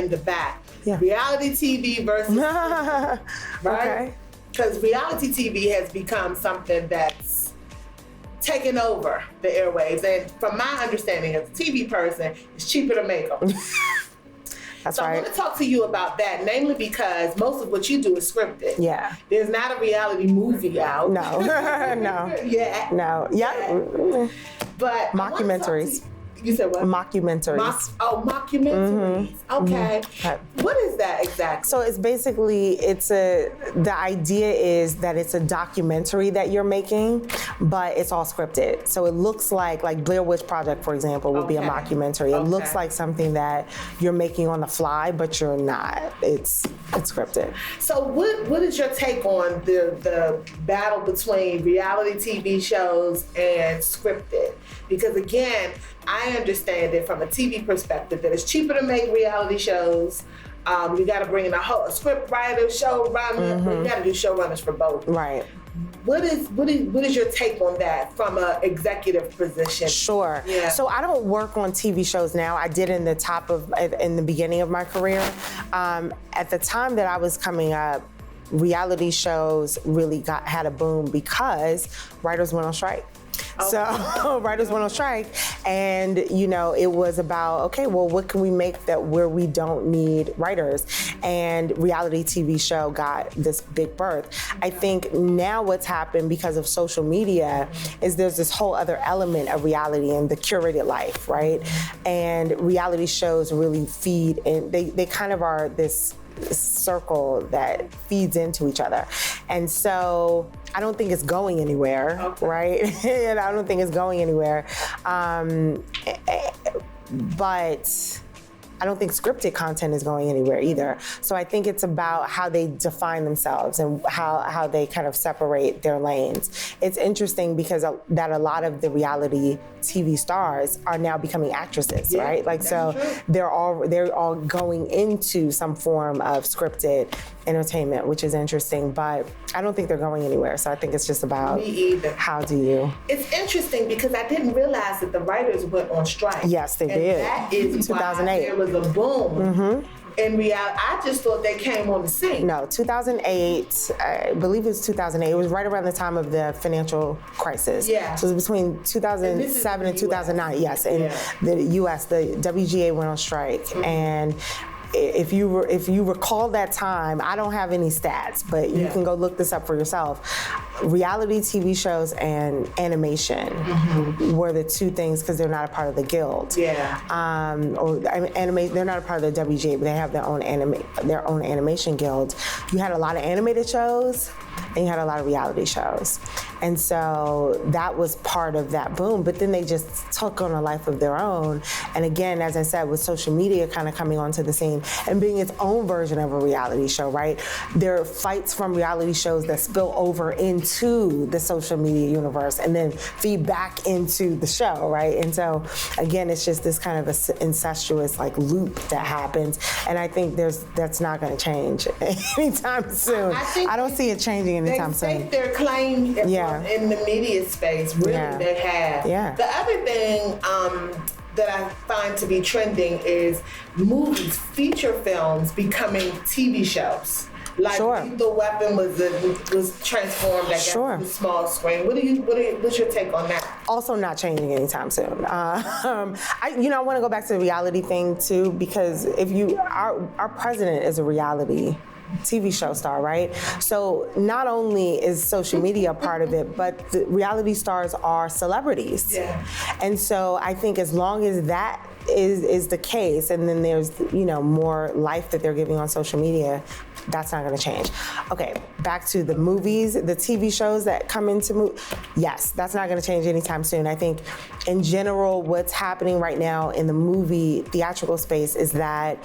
in the back. Yeah. Reality TV versus right? Okay. Because reality TV has become something that's taken over the airwaves. And from my understanding as a TV person, it's cheaper to make them. That's so right. I want to talk to you about that, namely because most of what you do is scripted. Yeah. There's not a reality movie out. No. No. Yeah. No. Yeah. But mockumentaries. You said what? Mockumentaries. Mockumentaries. Mm-hmm. Okay. Mm-hmm. What is that exactly? So it's basically, the idea is that it's a documentary that you're making, but it's all scripted. So it looks like Blair Witch Project, for example, would be a mockumentary. It looks like something that you're making on the fly, but you're not. It's scripted. So what is your take on the battle between reality TV shows and scripted? Because again, I understand it from a TV perspective that it's cheaper to make reality shows. You got to bring in a script writer, showrunner. Mm-hmm. You got to do showrunners for both. Right. What is your take on that from an executive position? Sure. Yeah. So I don't work on TV shows now. I did in the beginning of my career. At the time that I was coming up, reality shows really had a boom because writers went on strike. Okay. So writers went on strike, and it was about, okay, well, what can we make where we don't need writers? And reality TV show got this big birth. I think now what's happened because of social media is there's this whole other element of reality and the curated life, right? And reality shows really feed, and they kind of are this circle that feeds into each other. And so I don't think it's going anywhere, right? And I don't think it's going anywhere. But I don't think scripted content is going anywhere either. So I think it's about how they define themselves and how they kind of separate their lanes. It's interesting because that a lot of the reality TV stars are now becoming actresses, right? So true. They're all going into some form of scripted entertainment, which is interesting, but I don't think they're going anywhere. So I think it's just about how do you. It's interesting because I didn't realize that the writers went on strike. Yes, they did. That is 2008. Why there was a boom. Mm-hmm. In reality, I just thought they came on the scene. No, 2008, I believe it was 2008. It was right around the time of the financial crisis. Yeah. So it was between 2007 and 2009, yes. In the US, the WGA went on strike. Mm-hmm. And if you recall that time, I don't have any stats, but you can go look this up for yourself. Reality TV shows and animation were the two things, because they're not a part of the guild. Yeah. They're not a part of the WGA, but they have their own animation guild. You had a lot of animated shows, and you had a lot of reality shows. And so that was part of that boom, but then they just took on a life of their own. And again, as I said, with social media kind of coming onto the scene and being its own version of a reality show, right? There are fights from reality shows that spill over into the social media universe and then feed back into the show, right? And so again, it's just this kind of incestuous loop that happens. And I think that's not gonna change anytime soon. I don't see it changing anytime soon. They stake their claim in the media space, really, they have. Yeah. The other thing that I find to be trending is movies, feature films becoming TV shows. Lethal Weapon was transformed, I guess, to the small screen. What's your take on that? Also not changing anytime soon. I want to go back to the reality thing too, because our president is a reality TV show star, right? So not only is social media a part of it, but the reality stars are celebrities. Yeah. And so I think as long as that is the case, and then there's more life that they're giving on social media, that's not going to change. Okay, back to the movies, the TV shows that come into yes, that's not going to change anytime soon. I think in general, what's happening right now in the movie theatrical space is that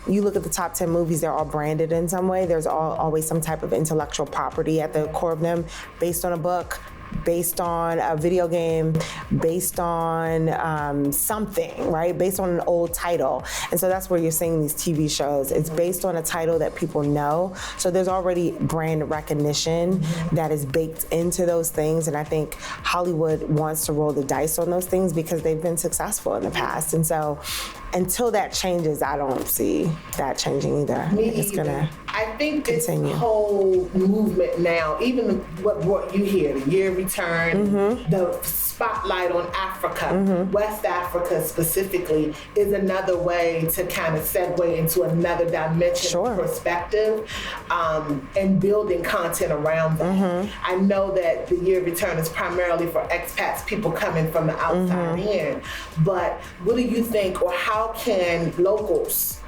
you look at the top 10 movies, they're all branded in some way. There's always some type of intellectual property at the core of them, based on a book, based on a video game, based on something, right? Based on an old title. And so that's where you're seeing these TV shows. It's based on a title that people know. So there's already brand recognition that is baked into those things. And I think Hollywood wants to roll the dice on those things because they've been successful in the past. And so until that changes, I don't see that changing either. It's gonna I think this continue. whole movement now, even what brought you here, the year return, the spotlight on Africa, West Africa specifically, is another way to kind of segue into another dimension of perspective and building content around that. I know that the year return is primarily for expats, people coming from the outside in, but what do you think, or how can locals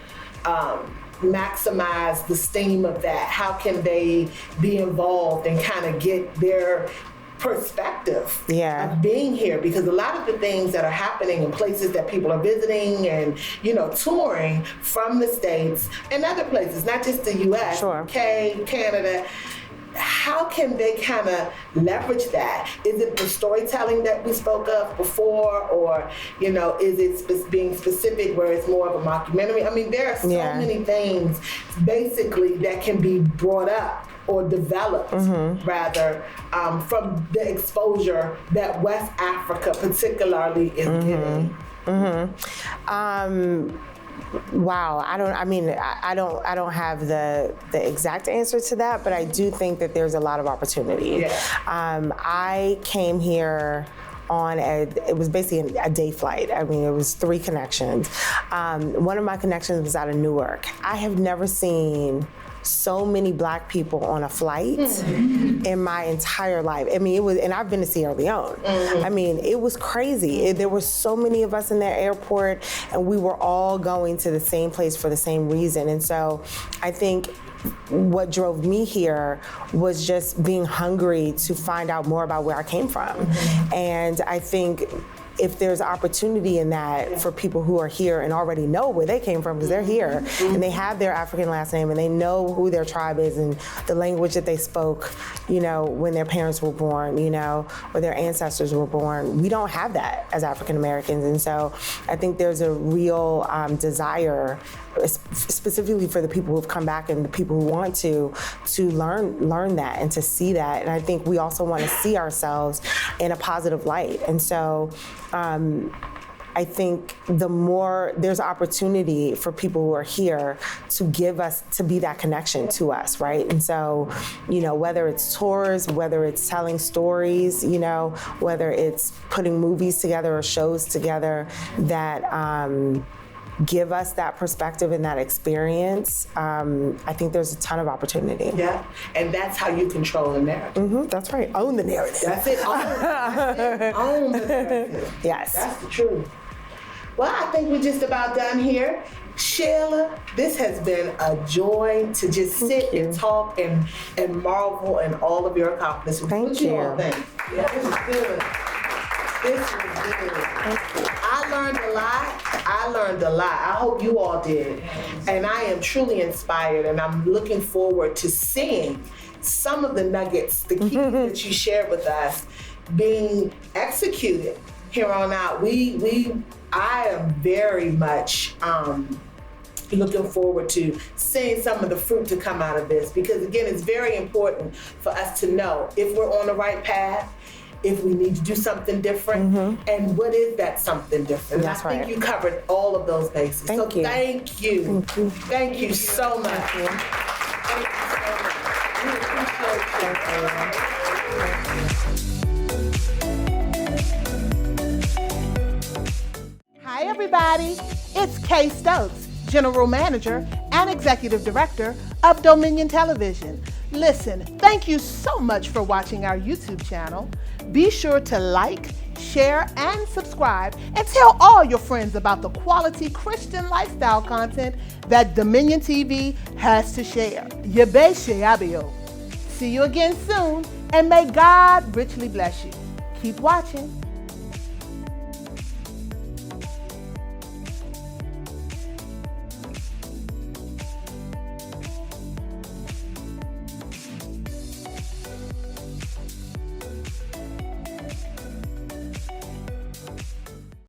maximize the steam of that? How can they be involved and kind of get their perspective of being here? Because a lot of the things that are happening in places that people are visiting and, you know, touring from the States and other places, not just the US, UK, Canada, how can they kind of leverage that? Is it the storytelling that we spoke of before, or, you know, is it being specific where it's more of a mockumentary? I mean, there are so many things basically that can be brought up or developed rather from the exposure that West Africa particularly is getting. Wow, I don't have the exact answer to that, but I do think that there's a lot of opportunity. I came here on it was basically a day flight. I mean, it was 3 connections. One of my connections was out of Newark. I have never seen so many Black people on a flight in my entire life. I mean, it was, and I've been to Sierra Leone. I mean, it was crazy. There were so many of us in that airport, and we were all going to the same place for the same reason. And so I think what drove me here was just being hungry to find out more about where I came from. And I think if there's opportunity in that for people who are here and already know where they came from, because they're here and they have their African last name and they know who their tribe is and the language that they spoke, you know, when their parents were born, you know, or their ancestors were born. We don't have that as African Americans. And so I think there's a real desire, specifically for the people who've come back and the people who want to learn that and to see that. And I think we also want to see ourselves in a positive light. And so I think the more there's opportunity for people who are here to be that connection to us, right? And so, you know, whether it's tours, whether it's telling stories, you know, whether it's putting movies together or shows together that give us that perspective and that experience, I think there's a ton of opportunity. Yeah, and that's how you control the narrative. That's right. Own the narrative. That's it. Own the narrative. Yes. That's the truth. Well, I think we're just about done here. Sheila, this has been a joy to just sit and talk and marvel in all of your accomplishments. Thank you. All think? Yeah, this was good. This was good. I learned a lot. I hope you all did. And I am truly inspired, and I'm looking forward to seeing some of the nuggets, the key that you shared with us, being executed here on out. I am very much looking forward to seeing some of the fruit to come out of this, because again, it's very important for us to know if we're on the right path, if we need to do something different, and what is that something different. And I think you covered all of those bases. Thank you. Thank you. Thank you so much. Thank you so much. We appreciate you. Hi everybody, it's Kay Stokes, General Manager and Executive Director of Dominion Television. Listen, thank you so much for watching our YouTube channel. Be sure to like, share, and subscribe, and tell all your friends about the quality Christian lifestyle content that Dominion TV has to share. See you again soon, and may God richly bless you. Keep watching.